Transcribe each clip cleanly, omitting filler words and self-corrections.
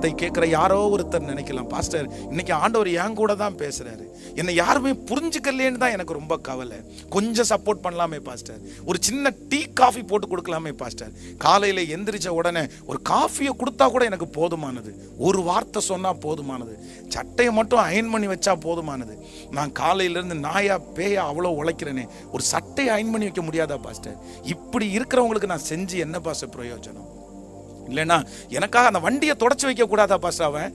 சத்தத்தை கேட்கிற யாரோ ஒருத்தர் நினைக்கலாம், பாஸ்டர் இன்னைக்கு ஆண்டவர் என் கூட தான் பேசுறாரு, என்னை யாருமே புரிஞ்சுக்கலேன்னு தான் எனக்கு ரொம்ப கவலை, கொஞ்சம் சப்போர்ட் பண்ணலாமே பாஸ்டர், ஒரு சின்ன டீ காஃபி போட்டு கொடுக்கலாமே பாஸ்டர், காலையில எந்திரிச்ச உடனே ஒரு காஃபியை கொடுத்தா கூட எனக்கு போதுமானது, ஒரு வார்த்தை சொன்னா போதுமானது, சட்டையை மட்டும் அயன் பண்ணி வச்சா போதுமானது, நான் காலையிலேருந்து நாயா பேயா அவ்வளோ உழைக்கிறேனே, ஒரு சட்டையை அயன் பண்ணி வைக்க முடியாதா பாஸ்டர்? இப்படி இருக்கிறவங்களுக்கு நான் செஞ்சு என்ன பாஸ்டர் பிரயோஜனம்? இல்லைன்னா எனக்காக அந்த வண்டியை தொடச்சி வைக்க கூடாதா பாஸ்டர்? அவன்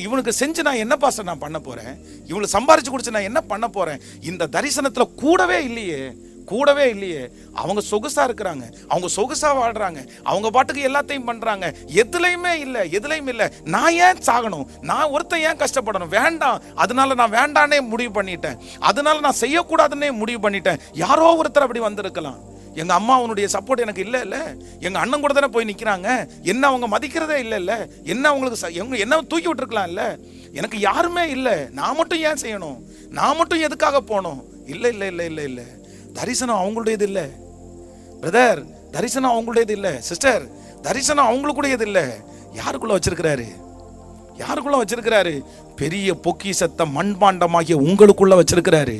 இவனுக்கு செஞ்சு நான் என்ன பாஸ்டர் நான் பண்ண போறேன்? இவனுக்கு சம்பாரிச்சு குடிச்சு நான் என்ன பண்ண போறேன்? இந்த தரிசனத்துல கூடவே இல்லையே. அவங்க சொகுசா இருக்கிறாங்க, அவங்க சொகுசா வாழ்றாங்க, அவங்க பாட்டுக்கு எல்லாத்தையும் பண்றாங்க, எதுலையுமே இல்லை. நான் ஏன் சாகணும்? நான் ஒருத்தன் ஏன் கஷ்டப்படணும்? வேண்டாம், அதனால நான் வேண்டானே முடிவு பண்ணிட்டேன், அதனால நான் செய்யக்கூடாதுன்னே முடிவு பண்ணிட்டேன். யாரோ ஒருத்தர் அப்படி வந்திருக்கலாம். எங்க அம்மா அவனுடைய சப்போர்ட் எனக்கு இல்ல, எங்க அண்ணன் கூட தானே போய் நிக்கிறாங்க, என்ன அவங்க மதிக்கிறதே இல்ல, என்ன அவங்களுக்கு என்ன தூக்கி விட்டுருக்கலாம் இல்ல, எனக்கு யாருமே இல்லை, நான் மட்டும் ஏன் செய்யணும்? நான் மட்டும் எதுக்காக போகணும்? இல்ல, தரிசனம் அவங்களுடையது இல்ல பிரதர், தரிசனம் அவங்களுடையது இல்ல சிஸ்டர், தரிசனம் அவங்களுக்குடையது இல்ல. யாருக்குள்ள வச்சிருக்கிறாரு? பெரிய பொக்கிஷத்தை மண்பாண்டமாகிய உங்களுக்குள்ள வச்சிருக்கிறாரு,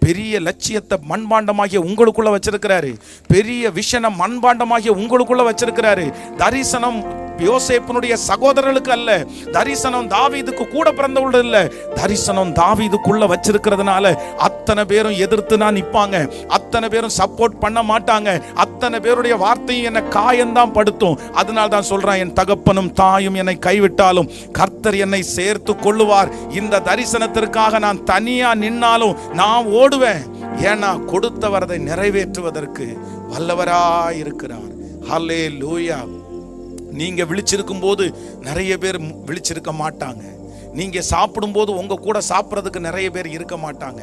பெரிய லட்சியத்தை மண்பாண்டமாகிய உங்களுக்குள்ள வச்சிருக்கிறாரு, பெரிய விஷனை மண்பாண்டமாகிய உங்களுக்குள்ள வச்சிருக்கிறாரு. தரிசனம் யோசேப்பினுடைய சகோதரர்களுக்கு அல்ல, தரிசனம் தாவீதுக்கு கூட பிறந்தவர்கள் இல்ல, தரிசனம் தாவீதுக்குள்ள வச்சிருக்கிறதுனால அத்தனை பேரும் எதிர்த்து நான் நிப்பாங்க, அத்தனை பேரும் சப்போர்ட் பண்ண மாட்டாங்க, அத்தனை பேருடைய வார்த்தையும் என்னை காயம்தான் படுத்தும். அதனால தான் சொல்றேன், என் தகப்பனும் தாயும் என்னை கைவிட்டாலும் கர்த்தர் என்னை சேர்த்து கொள்ளுவார். இந்த தரிசனத்திற்காக நான் தனியா நின்னாலும் நான் ஓடுவேன், ஏன்னா கொடுத்தவர் அதை நிறைவேற்றுவதற்கு வல்லவராயிருக்கிறார். ஹல்லேலூயா. நீங்க விழிச்சிருக்கும் போது நிறைய பேர் விழிச்சிருக்க மாட்டாங்க, நீங்க சாப்பிடும் போது உங்க கூட சாப்பிட்றதுக்கு நிறைய பேர் இருக்க மாட்டாங்க.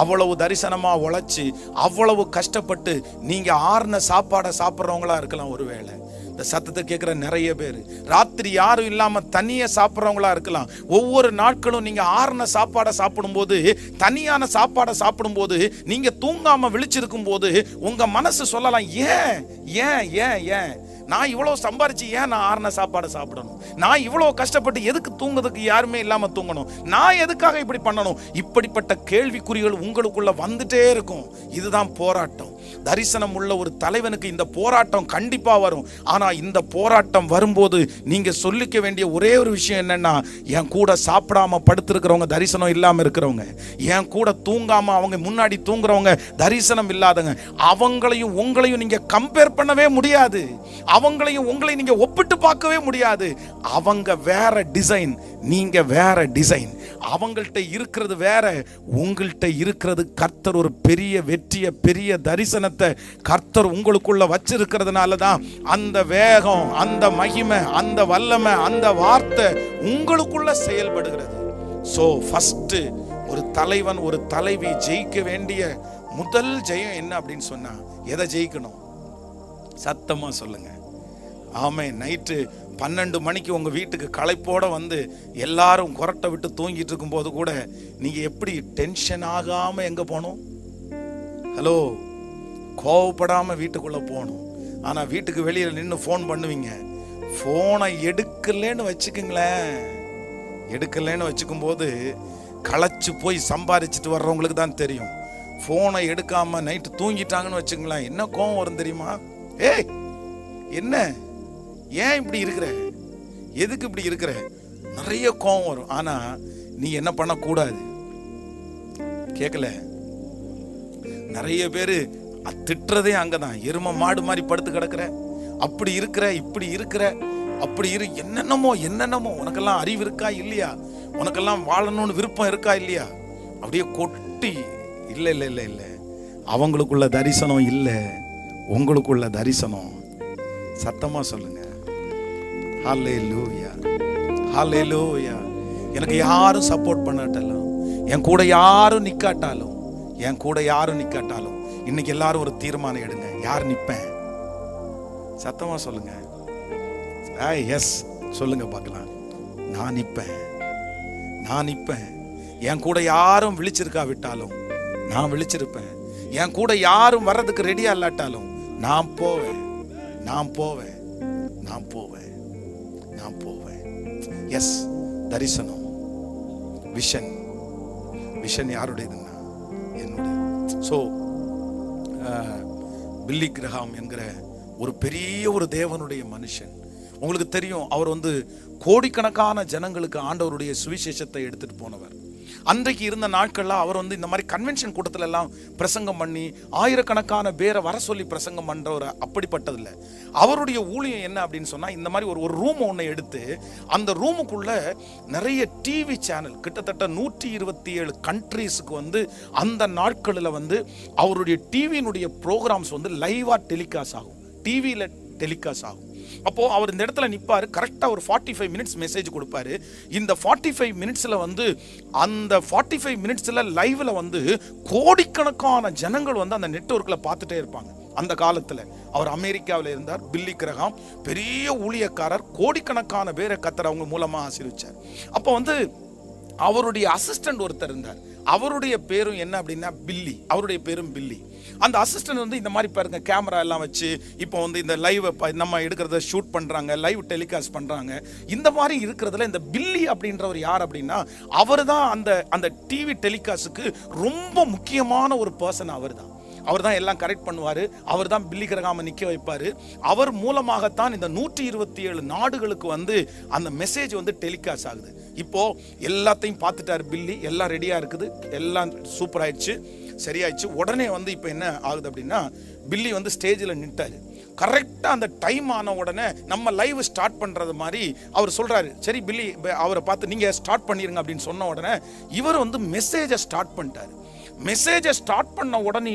அவ்வளவு தரிசனமா உழைச்சு அவ்வளவு கஷ்டப்பட்டு நீங்க ஆறுன சாப்பாடை சாப்பிட்றவங்களா இருக்கலாம். ஒருவேளை இந்த சத்தத்தை கேட்குற நிறைய பேர் ராத்திரி யாரும் இல்லாம தனியா சாப்பிட்றவங்களா இருக்கலாம். ஒவ்வொரு நாட்களும் நீங்க ஆறுன சாப்பாடை சாப்பிடும்போது, தனியான சாப்பாடை சாப்பிடும்போது, நீங்க தூங்காம விழிச்சிருக்கும் போது உங்க மனசு சொல்லலாம், ஏன் நான் இவ்வளவு சம்பாரிச்சு ஏன் நான் ஆறுன சாப்பாடை சாப்பிடணும்? நான் இவ்வளவு கஷ்டப்பட்டு எதுக்கு தூங்குறதுக்கு யாருமே இல்லாம தூங்கணும்? நான் எதுக்காக இப்படி பண்ணணும்? இப்படிப்பட்ட கேள்விக்குறிகள் உங்களுக்குள்ள வந்துட்டே இருக்கும். இதுதான் போராட்டம். தரிசனம் உள்ள ஒரு தலைவனுக்கு இந்த போராட்டம் கண்டிப்பா வரும். ஆனா இந்த போராட்டம் வரும்போது நீங்க சொல்லிக்க வேண்டிய ஒரே ஒரு விஷயம் என்னன்னா, என் கூட சாப்பிடாம படுத்திருக்கிறவங்க, தரிசனம் இல்லாம இருக்கிறவங்க, என் கூட தூங்காம அவங்க முன்னாடி தூங்குறவங்க, தரிசனம் இல்லாதவங்க, அவங்களையும் உங்களையும் நீங்க கம்பேர் பண்ணவே முடியாது, அவங்களையும் உங்களையும் நீங்க ஒப்பிட்டு பார்க்கவே முடியாது. அவங்க வேற டிசைன், நீங்க வேற டிசைன். அவங்கள்ட்ட இருக்கிறது வேற, உங்கள்கிட்ட இருக்கிறது கர்த்தர் ஒரு பெரிய வெற்றியை, பெரிய தரிசனத்தை கர்த்தர் உங்களுக்குள்ள வச்சிருக்கிறதுனால தான் அந்த வேகம், அந்த மகிமை, அந்த வல்லமை, அந்த வார்த்தை உங்களுக்குள்ள செயல்படுகிறது. சோ ஃபர்ஸ்ட் ஒரு தலைவன், ஒரு தலைவி ஜெயிக்க வேண்டிய முதல் ஜெயம் என்ன அப்படின்னு சொன்னா, எதை ஜெயிக்கணும்? சத்தமா சொல்லுங்க. ஆமே. நைட்டு 12 மணிக்கு உங்க வீட்டுக்கு களைப்போட வந்து எல்லாரும் கொரட்டை விட்டு தூங்கிட்டு இருக்கும் போது கூட நீங்க எப்படி டென்ஷன் ஆகாம எங்க போகணும்? ஹலோ, கோவப்படாம வீட்டுக்குள்ள போகணும். ஆனா வீட்டுக்கு வெளியில நின்று ஃபோன் பண்ணுவீங்க. ஃபோனை எடுக்கலன்னு வச்சுக்கும் போது களைச்சு போய் சம்பாரிச்சுட்டு வர்றவங்களுக்கு தான் தெரியும். ஃபோனை எடுக்காம நைட்டு தூங்கிட்டாங்கன்னு வச்சுங்களேன், என்ன கோவம் வரும் தெரியுமா? ஏய், என்ன, ஏன் இப்படி இருக்கிற, எதுக்கு இப்படி இருக்கிற, நிறைய கோவம் வரும். ஆனா நீ என்ன பண்ணக்கூடாது? கேட்கல? நிறைய பேரு திட்டுறதே அங்கதான். எரும மாடு மாதிரி படுத்து கிடக்குற, அப்படி இருக்கிற, இப்படி இருக்கிற, அப்படி என்னென்னமோ. உனக்கெல்லாம் அறிவு இருக்கா இல்லையா? உனக்கெல்லாம் வாழணும்னு விருப்பம் இருக்கா இல்லையா? அப்படியே கொட்டி. இல்ல, அவங்களுக்குள்ள தரிசனம் இல்ல, உங்களுக்குள்ள தரிசனம். சத்தமா சொல்லுங்க. ஹல்லேலூயா, ஹல்லேலூயா. எனக்கு யாரும் சப்போர்ட் பண்ணாட்டாலும், என் கூட யாரும் நிக்காட்டாலும், இன்னைக்கு எல்லாரும் ஒரு தீர்மானம் எடுங்க. யார் நிப்பேன்? சத்தமா சொல்லுங்க. எஸ் சொல்லுங்க பார்க்கலாம். நான் நிப்பேன். என் கூட யாரும் விழிச்சிருக்கா விட்டாலும் நான் விழிச்சிருப்பேன். என் கூட யாரும் வர்றதுக்கு ரெடியா இல்லாட்டாலும் நான் போவேன். எஸ், தரிசனம், விஷன். விஷன் யாருடையதுன்னா என்னுடைய. ஸோ பில்லி கிரஹாம் என்கிற ஒரு பெரிய ஒரு தேவனுடைய மனுஷன். உங்களுக்கு தெரியும், அவர் கோடிக்கணக்கான ஜனங்களுக்கு ஆண்டவருடைய சுவிசேஷத்தை எடுத்துட்டு போனவர். அன்றைக்கு இருந்த நாட்கள்ல அவர் இந்த மாதிரி கன்வென்ஷன் கூட்டத்துல எல்லாம் பிரசங்கம் பண்ணி ஆயிரக்கணக்கான பேரை வர சொல்லி பிரசங்கம் பண்றவர் அப்படிப்பட்டதில்லை. அவருடைய ஊழியம் என்ன அப்படின்னு சொன்னா, இந்த மாதிரி ஒரு ரூம் ஒன்று எடுத்து அந்த ரூமுக்குள்ள நிறைய டிவி சேனல், கிட்டத்தட்ட 127 கண்ட்ரீஸுக்கு அந்த நாட்களில் அவருடைய டிவியினுடைய ப்ரோக்ராம்ஸ் லைவா டெலிகாஸ்ட் ஆகும், டிவியில டெலிகாஸ்ட் ஆகும். அப்போ அவர் இந்த இடத்துல நிற்பாரு, கரெக்டாக ஒரு 45 மினிட்ஸ் மெசேஜ் கொடுப்பாரு. இந்த 45 மினிட்ஸில் அந்த 45 மினிட்ஸில் லைவ்ல கோடிக்கணக்கான ஜனங்கள் அந்த நெட்வொர்க்கில் பார்த்துட்டே இருப்பாங்க. அந்த காலத்தில் அவர் அமெரிக்காவில் இருந்தார். பில்லி கிரஹாம் பெரிய ஊழியக்காரர், கோடிக்கணக்கான பேரை கர்த்தர் அவங்க மூலமாக ஆசீர்வதிச்சார். அப்போ அவருடைய அசிஸ்டன்ட் ஒருத்தர் இருந்தார். அவருடைய பேரும் என்ன அப்படின்னா பில்லி. அவருடைய பேரும் பில்லி. அந்த அசிஸ்டன்ட் இந்த மாதிரி பாருங்க, கேமரா எல்லாம் வச்சு இப்போ இந்த லைவ் நம்ம எடுக்கிறத ஷூட் பண்றாங்க, லைவ் டெலிகாஸ்ட் பண்றாங்க. இந்த மாதிரி இருக்கிறதுல இந்த பில்லி அப்படின்றவர் யார் அப்படின்னா, அவர் தான் அந்த டிவி டெலிகாஸ்டுக்கு ரொம்ப முக்கியமான ஒரு பர்சன். அவர் தான் எல்லாம் கரெக்ட் பண்ணுவார். அவர் தான் பில்லி கிரஹாமை நிற்க வைப்பார். அவர் மூலமாகத்தான் இந்த 127 நாடுகளுக்கு அந்த மெசேஜ் டெலிகாஸ்ட் ஆகுது. இப்போ எல்லாத்தையும் பார்த்துட்டார் பில்லி, எல்லாம் ரெடியா இருக்குது, எல்லாம் சூப்பர் ஆயிடுச்சு, சரியாயிடுச்சு. உடனே இப்போ என்ன ஆகுது அப்படின்னா, பில்லி ஸ்டேஜில் நின்ட்டாரு. கரெக்டாக அந்த டைம் ஆன உடனே நம்ம லைவ் ஸ்டார்ட் பண்ணுறது மாதிரி அவர் சொல்கிறாரு, சரி பில்லி அவரை பார்த்து நீங்கள் ஸ்டார்ட் பண்ணிடுங்க அப்படின்னு சொன்ன உடனே இவர் மெசேஜை ஸ்டார்ட் பண்ணிட்டாரு. மெசேஜை ஸ்டார்ட் பண்ண உடனே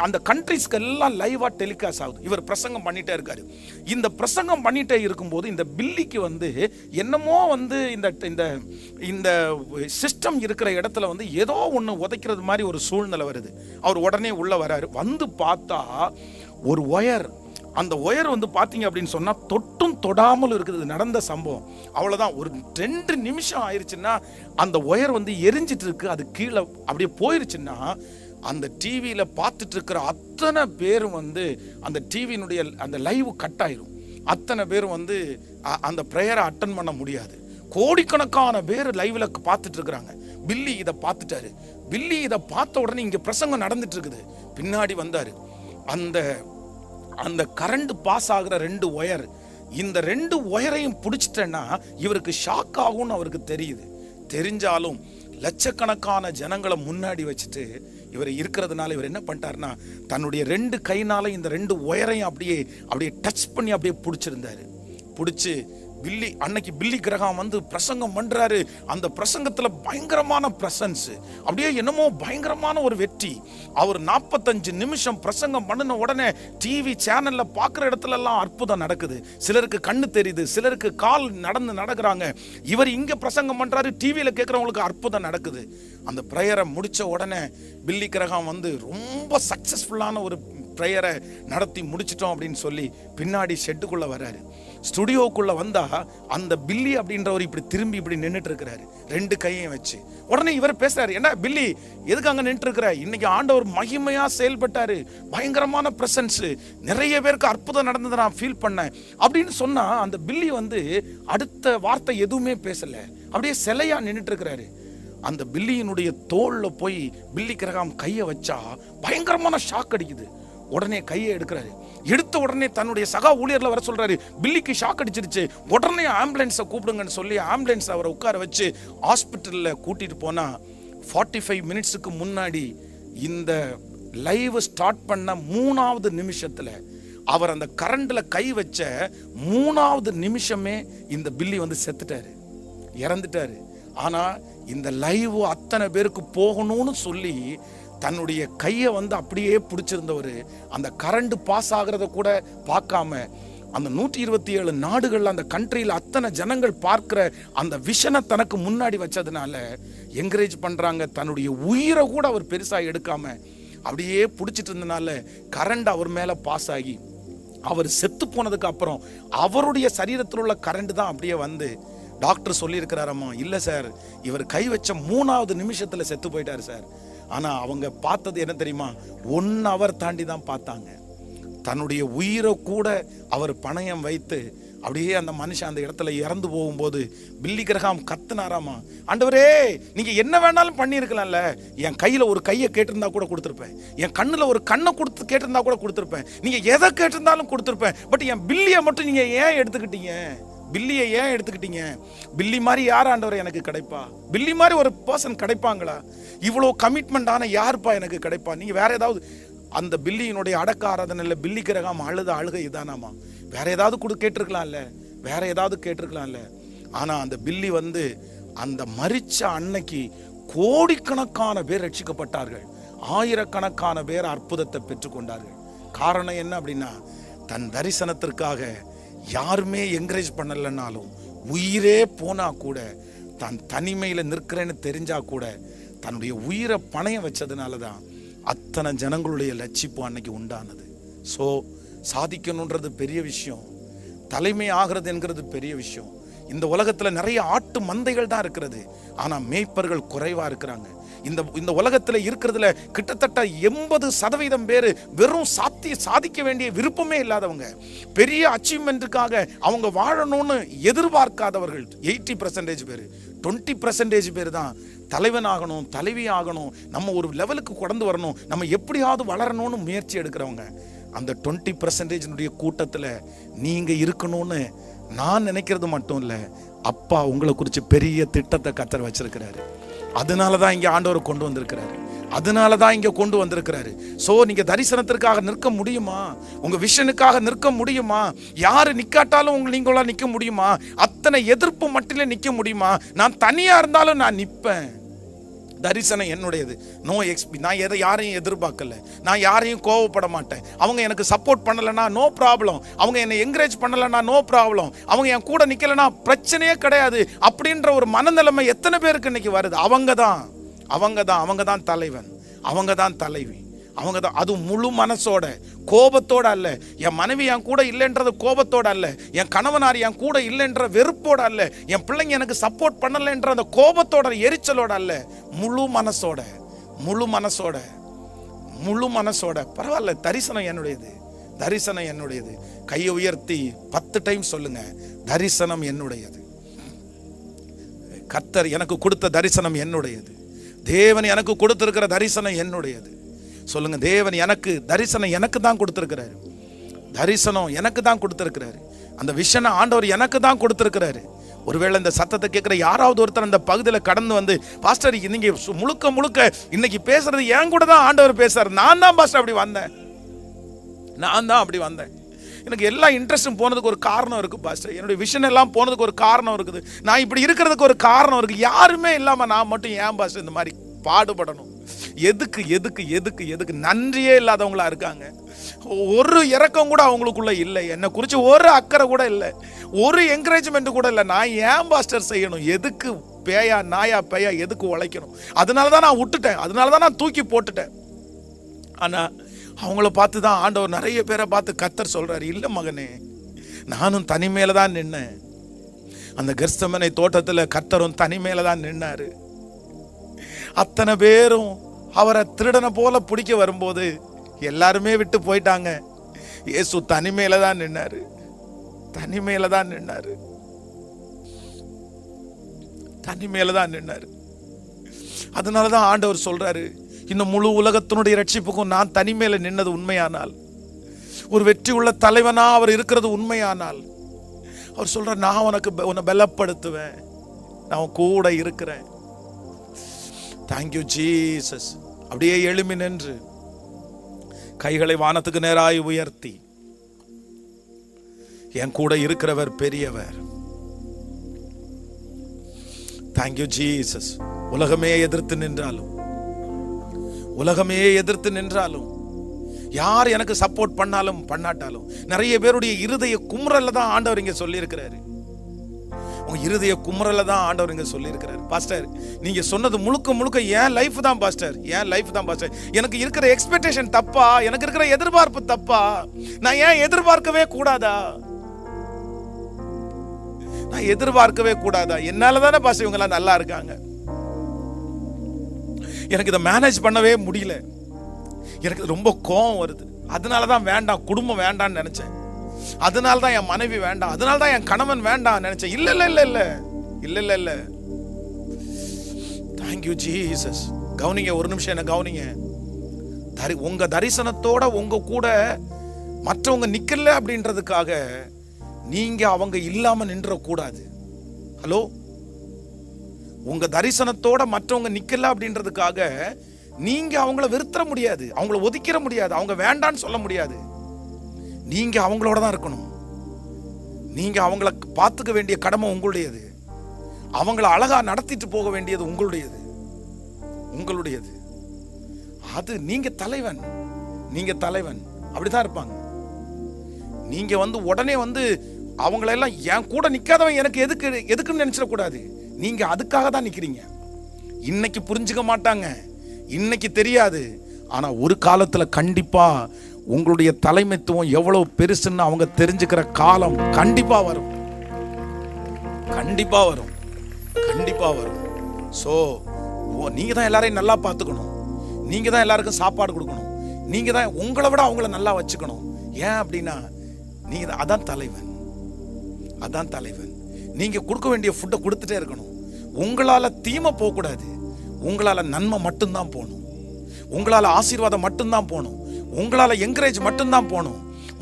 அந்த கண்ட்ரிஸ்க்கு எல்லாம் லைவா டெலிகாஸ்ட் ஆகுது. இவர் பிரசங்கம் பண்ணிட்டே இருக்காரு. இந்த பிரசங்கம் பண்ணிட்டே இருக்கும்போது இந்த பில்லிக்கு என்னமோ இந்த சிஸ்டம் இருக்கிற இடத்துல ஏதோ ஒன்று உதைக்கிறது மாதிரி ஒரு சூழ்நிலை வருது. அவர் உடனே உள்ள வராரு. பார்த்தா ஒரு ஒயர், அந்த ஒயர் பார்த்தீங்க அப்படின்னு சொன்னா தொட்டும் தொடாமல் இருக்குது. நடந்த சம்பவம் அவ்வளவுதான். ஒரு 2 நிமிஷம் ஆயிருச்சுன்னா அந்த ஒயர் எரிஞ்சிட்டு இருக்கு. அது கீழே அப்படியே போயிருச்சுன்னா அந்த டிவியில பார்த்துட்டு இருக்கிற அத்தனை பேரும் அந்த டிவியினுடைய அந்த லைவ் கட் ஆயிரும். அத்தனை பேரும் அந்த ப்ரேயரை அட்டன் பண்ண முடியாது. கோடிக்கணக்கான பேர் லைவ்ல பார்த்துட்டு இருக்கிறாங்க. பில்லி இதை பார்த்துட்டாரு. பில்லி இதை பார்த்த உடனே இங்க பிரசங்கம் நடந்துட்டு இருக்குது. பின்னாடி வந்தாரு. அந்த கரண்ட் பாஸ் ஆகிற 2 ஒயர், இந்த 2 ஒயரையும் பிடிச்சிட்டேன்னா இவருக்கு ஷாக் ஆகும்னு அவருக்கு தெரியுது. தெரிஞ்சாலும் லட்சக்கணக்கான ஜனங்களை முன்னாடி வச்சுட்டு இவர் இருக்கிறதுனால இவர் என்ன பண்ணிட்டாருன்னா, தன்னுடைய 2 கைனால இந்த 2 ஒயரையும் அப்படியே டச் பண்ணி அப்படியே பிடிச்சிருந்தாரு. பிடிச்சி அன்னைக்கு பில்லி கிரஹாம் பிரசங்கம் பண்றாரு. அந்த பிரசங்கத்துல பயங்கரமான பிரசன்ஸ், அப்படியே என்னமோ பயங்கரமான ஒரு வெற்றி. அவர் 45 நிமிஷம் பிரசங்கம் பண்ணின உடனே டிவி சேனல்ல பாக்குற இடத்துல எல்லாம் அற்புதம் நடக்குது. சிலருக்கு கண்ணு தெரியுது, சிலருக்கு கால் நடக்குறாங்க. இவர் இங்க பிரசங்கம் பண்றாரு, டிவியில கேட்கறவங்களுக்கு அற்புதம் நடக்குது. அந்த பிரேயரை முடிச்ச உடனே பில்லி கிரஹாம் ரொம்ப சக்சஸ்ஃபுல்லான ஒரு பிரேயரை நடத்தி முடிச்சிட்டோம் அப்படின்னு சொல்லி பின்னாடி ஷெட்டுக்குள்ள வர்றாரு. ஸ்டுடியோக்குள்ள வந்தா அந்த பில்லி அப்படின்றவர் இப்படி திரும்பி இப்படி நின்றுட்டு இருக்கிறாரு, 2 கையையும் வச்சு. உடனே இவர் பேசுறாரு, என்ன பில்லி எதுக்கு அங்க நின்று இருக்கிற? இன்னைக்கு ஆண்டவர் மகிமையா செயல்பட்டாரு, பயங்கரமான பிரசன்ஸ், நிறைய பேருக்கு அற்புதம் நடந்ததை நான் ஃபீல் பண்ணேன் அப்படின்னு சொன்னா அந்த பில்லி அடுத்த வார்த்தை எதுவுமே பேசல, அப்படியே சிலையா நின்றுட்டு இருக்கிறாரு. அந்த பில்லியினுடைய தோல்ல போய் பில்லி கிரஹாம் கையை வச்சா பயங்கரமான ஷாக் அடிக்குது. உடனே கையை எடுக்கிறாரு. எடுத்த உடனே தன்னுடைய சகா ஊழியர்ல வர சொல்றாரு, பில்லிக்கு ஷாக் அடிச்சிருச்சு, உடனே ஆம்புலன்ஸை கூப்பிடுங்கன்னு சொல்லி ஆம்புலன்ஸ் அவரை உட்கார வச்சு ஹாஸ்பிட்டல்ல கூட்டிட்டு போனா 45 மினிட்ஸுக்கு முன்னாடி இந்த லைவ் ஸ்டார்ட் பண்ண 3வது நிமிஷத்துல அவர் அந்த கரண்ட்ல கை வச்ச 3வது நிமிஷமே இந்த பில்லி செத்துட்டாரு, இறந்துட்டாரு. ஆனா இந்த லைவ் அத்தனை பேருக்கு போகணும்னு சொல்லி தன்னுடைய கையை அப்படியே பிடிச்சிருந்தவர் அந்த கரண்ட் பாஸ் ஆகிறத கூட பார்க்காம அந்த 127 நாடுகள் அந்த கண்ட்ரியில் அத்தனை ஜனங்கள் பார்க்கிற அந்த விஷனை தனக்கு முன்னாடி வச்சதுனால என்கரேஜ் பண்றாங்க. தன்னுடைய உயிரை கூட அவர் பெருசா எடுக்காம அப்படியே பிடிச்சிட்டு இருந்தனால கரண்ட் அவர் மேல பாஸ் ஆகி அவர் செத்து போனதுக்கு அப்புறம் அவருடைய சரீரத்தில் உள்ள கரண்ட் தான் அப்படியே டாக்டர் சொல்லியிருக்கிறாரம்மா, இல்லை சார் இவர் கை வச்ச 3வது நிமிஷத்துல செத்து போயிட்டாரு சார். ஆனா அவங்க பார்த்தது என்ன தெரியுமா, 1 ஹவர் தாண்டி தான் பார்த்தாங்க. தன்னுடைய உயிரை கூட அவர் பணயம் வைத்து அப்படியே அந்த மனுஷன் அந்த இடத்துல இறந்து போகும்போது பில்லி கிரஹாம் கத்துனாராமா, ஆண்டவரே நீங்க என்ன வேணாலும் பண்ணியிருக்கலாம்ல, என் கையில ஒரு கையை கேட்டிருந்தா கூட கொடுத்துருப்பேன், என் கண்ணுல ஒரு கண்ணை கொடுத்து கேட்டிருந்தா கூட கொடுத்துருப்பேன், நீங்க எதை கேட்டிருந்தாலும் கொடுத்துருப்பேன், பட் என் பில்லியை மட்டும் நீங்க ஏன் எடுத்துக்கிட்டீங்க? பில்லியை ஏன் எடுத்துக்கிட்டீங்க? பில்லி மாதிரி யார் ஆண்டவரை எனக்கு கிடைப்பா? பில்லி மாதிரி ஒரு பர்சன் கிடைப்பாங்களா? இவ்வளோ கமிட்மெண்டான யாருப்பா எனக்கு கிடைப்பா? நீங்க வேற ஏதாவது, அந்த பில்லியினுடைய அடக்க ஆராதனையில் பில்லி கிரகாம் அழுத அழுகை இதானாமா? வேற ஏதாவது கேட்டிருக்கலாம்ல, வேற ஏதாவது கேட்டிருக்கலாம்ல. ஆனா அந்த பில்லி அந்த மரிச்ச அன்னைக்கு கோடிக்கணக்கான பேர் ரட்சிக்கப்பட்டார்கள், ஆயிரக்கணக்கான பேர் அற்புதத்தை பெற்றுக்கொண்டார்கள். காரணம் என்ன அப்படின்னா, தன் தரிசனத்திற்காக யாருமே என்கரேஜ் பண்ணலைன்னாலும், உயிரே போனா கூட, தான் தனிமையில் நிற்கிறேன்னு தெரிஞ்சா கூட தன்னுடைய உயிரை பணையம் வச்சதுனால தான் அத்தனை ஜனங்களுடைய லட்சிப்பு அன்னைக்கு உண்டானது. ஸோ சாதிக்கணுன்றது பெரிய விஷயம், தலைமை ஆகிறது என்கிறது பெரிய விஷயம். இந்த உலகத்தில் நிறைய ஆட்டு மந்தைகள் தான் இருக்கிறது, ஆனால் மேய்ப்பர்கள் குறைவாக இருக்கிறாங்க. இந்த உலகத்தில் இருக்கிறதுல கிட்டத்தட்ட 80% பேர் வெறும் சாதிக்க வேண்டிய விருப்பமே இல்லாதவங்க, பெரிய அச்சீவ்மெண்ட்டுக்காக அவங்க வாழணும்னு எதிர்பார்க்காதவர்கள் 80% பேர். 20% பேர் தான் தலைவன் ஆகணும், தலைவி ஆகணும், நம்ம ஒரு லெவலுக்கு கொண்டு வரணும், நம்ம எப்படியாவது வளரணும்னு முயற்சி எடுக்கிறவங்க. அந்த 20% கூட்டத்தில் நீங்க இருக்கணும்னு நான் நினைக்கிறது மட்டும் இல்லை, அப்பா உங்களை குறித்து பெரிய திட்டத்தை கர்த்தர் வச்சிருக்கிறாரு. அதனால தான் இங்கே ஆண்டவர் கொண்டு வந்திருக்கிறாரு, அதனால தான் இங்கே கொண்டு வந்திருக்கிறாரு. ஸோ நீங்கள் தரிசனத்திற்காக நிற்க முடியுமா? உங்கள் விஷனுக்காக நிற்க முடியுமா? யார் நிற்காட்டாலும் நீங்களாம் நிற்க முடியுமா? அத்தனை எதிர்ப்பு மட்டிலே நிற்க முடியுமா? நான் தனியாக இருந்தாலும் நான் நிற்பேன். தரிசனம் என்னுடையது. நோ எக்ஸ்பி, நான் யாரையும் எதிர்பார்க்கல, நான் யாரையும் கோவப்பட மாட்டேன். அவங்க எனக்கு சப்போர்ட் பண்ணலைன்னா நோ ப்ராப்ளம், அவங்க என்னை என்கரேஜ் பண்ணலைன்னா நோ ப்ராப்ளம், அவங்க என் கூட நிற்கலைன்னா பிரச்சனையே கிடையாது அப்படின்ற ஒரு மனநிலைமை எத்தனை பேருக்கு இன்னைக்கு வருது? அவங்க தான் தலைவன், அவங்க தான் தலைவி, அவங்க தான். அது முழு மனசோட, கோபத்தோட அல்ல. என் மனைவி என் கூட இல்லைன்றது கோபத்தோட அல்ல, என் கணவனார் என் கூட இல்லைன்ற வெறுப்போட அல்ல, என் பிள்ளைங்க எனக்கு சப்போர்ட் பண்ணலைன்ற அந்த கோபத்தோட எரிச்சலோட அல்ல, முழு மனசோட பரவாயில்ல, தரிசனம் என்னுடையது, தரிசனம் என்னுடையது. கையை உயர்த்தி 10 டைம் சொல்லுங்க, தரிசனம் என்னுடையது. கர்த்தர் எனக்கு கொடுத்த தரிசனம் என்னுடையது, தேவன் எனக்கு கொடுத்திருக்கிற தரிசனம் என்னுடையது. சொல்லுங்க, தேவன் எனக்கு தரிசனம் எனக்கு தான் கொடுத்திருக்கிறாரு, தரிசனம் எனக்கு தான் கொடுத்திருக்கிறாரு, அந்த விஷனை ஆண்டவர் எனக்கு தான் கொடுத்திருக்கிறாரு. ஒருவேளை இந்த சத்தத்தை கேட்கிற யாராவது ஒருத்தர் அந்த பகுதியில் கடந்து பாஸ்டர் நீங்க முழுக்க இன்னைக்கு பேசுறது என் கூட தான் ஆண்டவர் பேசுறாரு, நான் தான் பாஸ்டர் அப்படி வந்தேன், எனக்கு எல்லா இன்ட்ரெஸ்டும் போனதுக்கு ஒரு காரணம் இருக்கு பாஸ்டர், என்னுடைய விஷன் எல்லாம் போனதுக்கு ஒரு காரணம் இருக்குது, நான் இப்படி இருக்கிறதுக்கு ஒரு காரணம் இருக்கு, யாருமே இல்லாம நான் மட்டும் ஏன் பாஸ்டர் இந்த மாதிரி பாடுபடணும்? எதுக்கு நன்றியே இல்லாதவங்களா இருக்காங்க. ஒரு இரக்கம் கூட அவங்களுக்குள்ள இல்லை, என்னை குறித்து ஒரு அக்கறை கூட இல்லை, ஒரு என்கரேஜ்மெண்ட் கூட இல்லை. நான் ஏன் பாஸ்டர் செய்யணும்? எதுக்கு நாயா பேயா எதுக்கு உழைக்கணும்? அதனால தான் நான் விட்டுட்டேன், அதனால தான் நான் தூக்கி போட்டுட்டேன். ஆனா அவங்கள பார்த்து தான் ஆண்டவர் நிறைய பேரை பார்த்து கர்த்தர் சொல்றாரு, இல்லை மகனே, நானும் தனிமையில தான் நின்னேன். அந்த கெத்செமனே தோட்டத்தில் கர்த்தரும் தனிமையில தான் நின்னாரு. அத்தனை பேரும் அவரை திருடனை போல பிடிக்க வரும்போது எல்லாருமே விட்டு போயிட்டாங்க. இயேசு தனிமையில தான் நின்னாரு. அதனாலதான் ஆண்டவர் சொல்றாரு, இந்த முழு உலகத்தினுடைய ரட்சிப்புக்கும் நான் தனிமையில நின்னது உண்மையானால், ஒரு வெற்றி உள்ள தலைவனா அவர் இருக்கிறது உண்மையானால், அவர் சொல்ற, நான் உன்னை பலப்படுத்துவேன், நான் கூட இருக்கிறேன். Thank you Jesus. அப்படியே எழும்பி நின்று கைகளை வானத்துக்கு நேராய் உயர்த்தி, என் கூட இருக்கிறவர் பெரியவர். Thank you Jesus. உலகமே எதிர்த்து நின்றாலும், யார் எனக்கு சப்போர்ட் பண்ணாலும் பண்ணாட்டாலும், நிறைய பேருடைய இருதய குமுறல்ல தான் ஆண்டவர் இங்க சொல்லி இருக்கிறாரு. உங்க இருதய குமுறல தான் ஆண்டவர் இங்க சொல்லி இருக்கிறாரு. பாஸ்டர், நீங்க சொன்னது முழுக்க என் லைஃப் தான் பாஸ்டர், எனக்கு இருக்கிற எக்ஸ்பெக்டேஷன் தப்பா? எனக்கு இருக்கிற எதிர்பார்ப்பு தப்பா? நான் ஏன் எதிர்பார்க்கவே கூடாதா? என்னால தானே பாஸ்டர் இவங்க எல்லாம் நல்லா இருக்காங்க. எனக்கு இதை மேனேஜ் பண்ணவே முடியல, எனக்கு ரொம்ப கோபம் வருது, அதனாலதான் வேண்டாம், குடும்பம் வேண்டாம்னு நினைச்சேன். அதனால தான் என் மனைவி வேண்டாம், அதனால தான் என் கணவன் வேண்டாம் நினைச்சேன். இல்ல இல்ல இல்ல இல்ல இல்ல இல்ல இல்ல. Thank you Jesus. கவனிங்க, ஒரு நிமிஷம் என்ன கவனிங்க. உங்க தரிசனத்தோட உங்க கூட மற்றவங்க நிக்கல அப்படின்றதுக்காக நீங்க அவங்க இல்லாம நின்ற கூடாது. ஹலோ, உங்க தரிசனத்தோட மற்றவங்க நிக்கல அப்படின்றதுக்காக நீங்க அவங்கள வெறுத்துற முடியாது, அவங்கள ஒதுக்கிற முடியாது, அவங்க வேண்டான்னு சொல்ல முடியாது. நீங்க அவங்களோட தான் இருக்கணும். நீங்க அவங்கள பார்த்துக்க வேண்டிய கடமை உங்களுடையது. அவங்கள அழகா நடத்திட்டு போக வேண்டியது உங்களுடையது. அது நீங்க தலைவன், நீங்க தலைவன். அப்படிதான் இருப்பாங்க. நீங்க உடனே அவங்களெல்லாம் என் கூட நிக்காதவன் எனக்கு எதுக்குன்னு நினைச்சிடக்கூடாது. நீங்க அதுக்காக தான் நிக்கிறீங்க. இன்னைக்கு புரிஞ்சுக்க மாட்டாங்க, இன்னைக்கு தெரியாது. ஆனா ஒரு காலத்துல கண்டிப்பா உங்களுடைய தலைமைத்துவம் எவ்வளவு பெருசுன்னு அவங்க தெரிஞ்சுக்கிற காலம் கண்டிப்பா வரும், கண்டிப்பா வரும், கண்டிப்பா வரும். சோ நீங்க தான் எல்லாரையும் நல்லா பார்த்துக்கணும், நீங்க தான் எல்லாருக்கும் சாப்பாடு கொடுக்கணும், நீங்க தான் உங்களை விட அவங்கள நல்லா வச்சுக்கணும். ஏன் அப்படின்னா நீங்க அதான் தலைவன், அதான் தலைவன். நீங்க கொடுக்க வேண்டிய ஃபுட்டை கொடுத்துட்டே இருக்கணும். உங்களால தீமை போகக்கூடாது, உங்களால நன்மை மட்டும்தான் போகணும், உங்களால ஆசீர்வாதம் மட்டும்தான் போகணும், உங்களால என்கரேஜ் மட்டும்தான் போகணும்.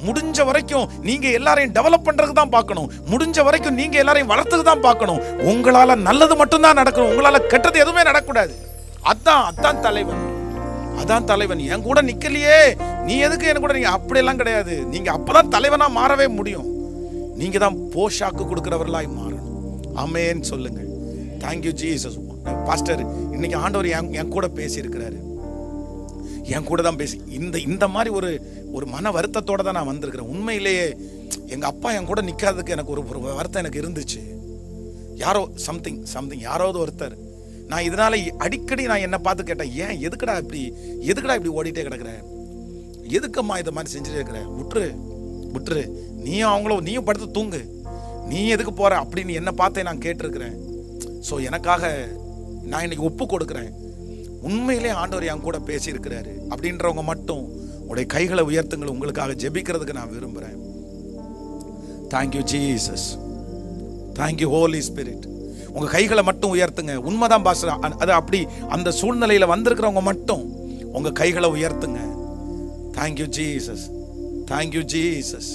முடிஞ்ச வரைக்கும் நீங்க எல்லாரையும் டெவலப் பண்றதுக்கு தான் பார்க்கணும், முடிஞ்ச வரைக்கும் நீங்க எல்லாரையும் வளர்த்துக்கு தான் பார்க்கணும். உங்களால நல்லது மட்டும்தான் நடக்கணும், உங்களால கெட்டது எதுவுமே நடக்கக்கூடாது. அதான் தலைவன், அதான் தலைவன். என் கூட நிக்கலையே நீ எதுக்கு என் கூட, நீங்க அப்படியெல்லாம் கிடையாது. நீங்க அப்பதான் தலைவனா மாறவே முடியும். நீங்க தான் போஷாக்கு கொடுக்கிறவர்களாய் மாறணும். ஆமென் சொல்லுங்க. Thank you Jesus. பாஸ்டர், இன்னைக்கு ஆண்டவர் என் கூட பேசி இருக்கிறாரு, என் கூட தான் பேசி இந்த மாதிரி ஒரு மன வருத்தத்தோட தான் நான் வந்திருக்கிறேன். உண்மையிலேயே எங்க அப்பா என் கூட நிக்காததுக்கு எனக்கு ஒரு வருத்தம் எனக்கு இருந்துச்சு. யாரோ சம்திங் யாராவது ஒருத்தர், நான் இதனால அடிக்கடி நான் என்ன பார்த்து கேட்டேன், ஏன் எதுக்குடா இப்படி ஓடிட்டே கிடக்குற, எதுக்கம்மா இதை மாதிரி செஞ்சுட்டே இருக்கிற, விட்டுரு, நீயும் படுத்து தூங்கு, நீ எதுக்கு போற அப்படின்னு என்ன பார்த்தே நான் கேட்டிருக்கிறேன். ஸோ எனக்காக நான் இன்னைக்கு ஒப்பு கொடுக்குறேன். உண்மையிலே ஆண்டவர் என் கூட பேசி இருக்கிறாரு அப்படின்றவங்க மட்டும் உடைய கைகளை உயர்த்துங்கள். உங்களுக்காக ஜெபிக்கிறதுக்கு நான் விரும்புகிறேன். Thank you Jesus, thank you holy spirit. உங்க கைகளை மட்டும் உயர்த்துங்க. உண்மைதான் பாஸ்டர், அது அப்படி அந்த சூழ்நிலையில வந்திருக்கிறவங்க மட்டும் உங்க கைகளை உயர்த்துங்க. Thank you Jesus, thank you Jesus.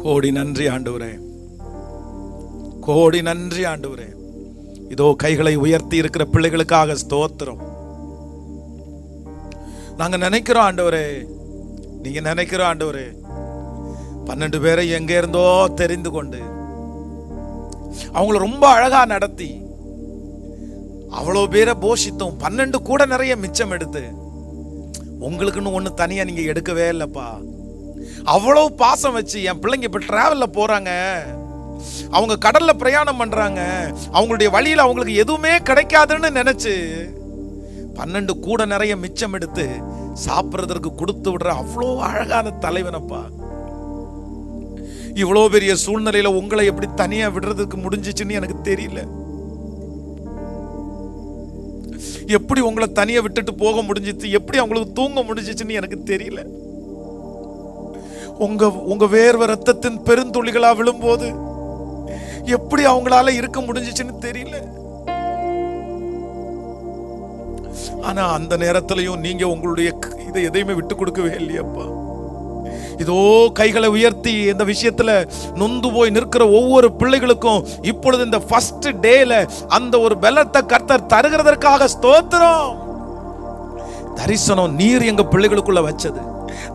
கோடி நன்றி ஆண்டவரே, கோடி நன்றி ஆண்டவரே. இதோ கைகளை உயர்த்தி இருக்கிற பிள்ளைகளுக்காக ஸ்தோத்திரம். நாங்க நினைக்கிறோம் ஆண்டவரே, நீங்க நினைக்கிறோம் ஆண்டவரே, 12 பேரை எங்க இருந்தோ தெரிந்து கொண்டு அவங்கள ரொம்ப அழகா நடத்தி அவ்வளவு பேரை போஷித்தோம். 12 கூட நிறைய மிச்சம் எடுத்து உங்களுக்குன்னு ஒண்ணு தனியா நீங்க எடுக்கவே இல்லப்பா. அவ்வளவு பாசம் வச்சு என் பிள்ளைங்க இப்ப டிராவல்ல போறாங்க, அவங்க கடல்ல பிரயாணம் பண்றாங்க, அவங்களுடைய வழியில அவங்களுக்கு எதுவுமே கிடைக்காதுன்னு நினைச்சு 12 கூட நிறைய மிச்சம் எடுத்து சாப்பிடுறதற்கு கொடுத்து விடுற அவ்வளோ அழகான தலைவனப்பா. இவ்வளோ பெரிய சூழ்நிலையில உங்களை எப்படி தனியா விடுறதுக்கு முடிஞ்சிச்சுன்னு எனக்கு தெரியல. எப்படி உங்களை தனியா விட்டுட்டு போக முடிஞ்சிச்சு, எப்படி அவங்களுக்கு தூங்க முடிஞ்சிச்சுன்னு எனக்கு தெரியல. உங்க வேர்வை ரத்தத்தின் பெருந்துளிகளா விழும்போது எப்படி அவங்களால இருக்க முடிஞ்சிச்சுன்னு தெரியல. ஆனா அந்த நேரத்திலையும் நீங்க உங்களுடைய இதை எதையுமே விட்டு கொடுக்கவே இல்லையப்பா. இதோ கைகளை உயர்த்தி இந்த விஷயத்துல நொந்து போய் நிற்கிற ஒவ்வொரு பிள்ளைகளுக்கும் இப்பொழுது இந்த ஃபர்ஸ்ட் டேல அந்த ஒரு பலத்தை கர்த்தர் தருகிறதற்காக ஸ்தோத்திரம். தரிசனம் நீர் எங்க பிள்ளைகளுக்குள்ள வச்சது,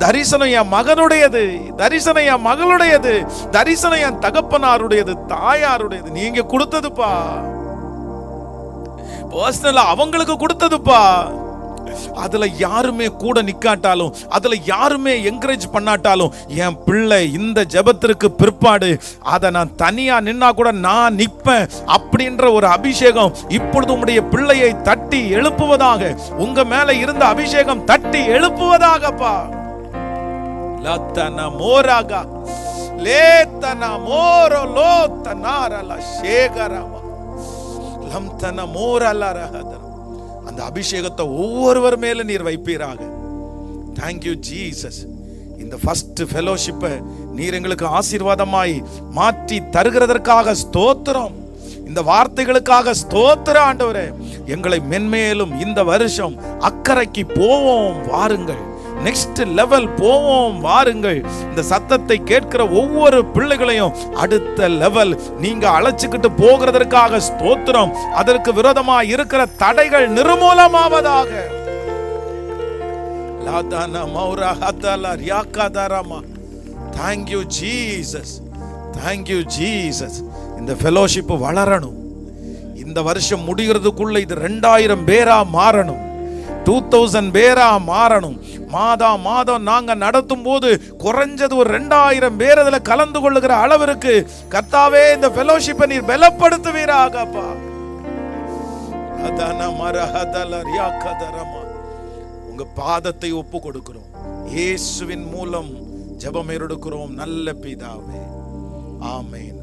தரிசனம் என் மகனுடையது, தரிசனம் என் மகளுடையது, தரிசனம் என் தகப்பனாருடையது, தாயாருடையது, நீங்க கொடுத்ததுப்பா. பர்சனலா அவங்களுக்கு கொடுத்ததுப்பா. அதுல யாருமே கூட நிக்காட்டாலும், அதுல யாருமே என்கரேஜ் பண்ணாட்டாலும், என் பிள்ளை இந்த ஜெபத்திற்கு பிற்பாடு அதை நான் தனியா நின்னா கூட நான் நிற்பேன் அப்படின்ற ஒரு அபிஷேகம் இப்பொழுது உங்களுடைய பிள்ளையை தட்டி எழுப்புவதாக, உங்க மேல இருந்த அபிஷேகம் தட்டி எழுப்புவதாகப்பா. லத்தன மோராகா லேத்தன மோரோ லோத்தனாரல சேகரவா லம்தன மோரல ரஹதர. அந்த அபிஷேகத்தை ஒவ்வொருவர் மேல நீர் வைப்பீராக. Thank you Jesus. இந்த ஃபர்ஸ்ட் ஃபெலோஷிப்பை நீர் எங்களுக்கு ஆசீர்வாதமாய் மாற்றி தருகிறதற்காக ஸ்தோத்திரம். இந்த வார்த்தைகளுக்காக ஸ்தோத்திரம் ஆண்டவரே. எங்களை மென்மேலும் இந்த வருஷம் அக்கறைக்கு போவோம் வாருங்கள், நெக்ஸ்ட் லெவல் போவோம் வாருங்கள். இந்த சத்தத்தை கேட்கிற ஒவ்வொரு பிள்ளைகளையும் அடுத்த லெவல் நீங்க அழைச்சுக்கிட்டு போகிறதற்காக ஸ்தோத்திரம். அதற்கு விரோதமா இருக்கிற தடைகள் நிர்மூலமாவதாக. Thank you Jesus, thank you Jesus. இந்த ஃபெலோஷிப் வளரணும். இந்த வருஷம் முடிகிறதுக்குள்ள இது 2000 பேரா மாறணும், 2000 பேரா மாறணும். மாதம் நாங்க நடத்தும் போது குறைஞ்சது ஒரு 2000 பேர் அதுல கலந்து கொள்ளுகிற அளவிற்கு கர்த்தாவே இந்த ஃபெலோஷிப்பை நீர் பலப்படுத்துவீராகப்பா. உங்க பாதத்தை ஒப்பு கொடுக்கிறோம். இயேசுவின் மூலம் ஜெபம் எடுக்கிறோம் நல்ல பிதாவே, ஆமென்.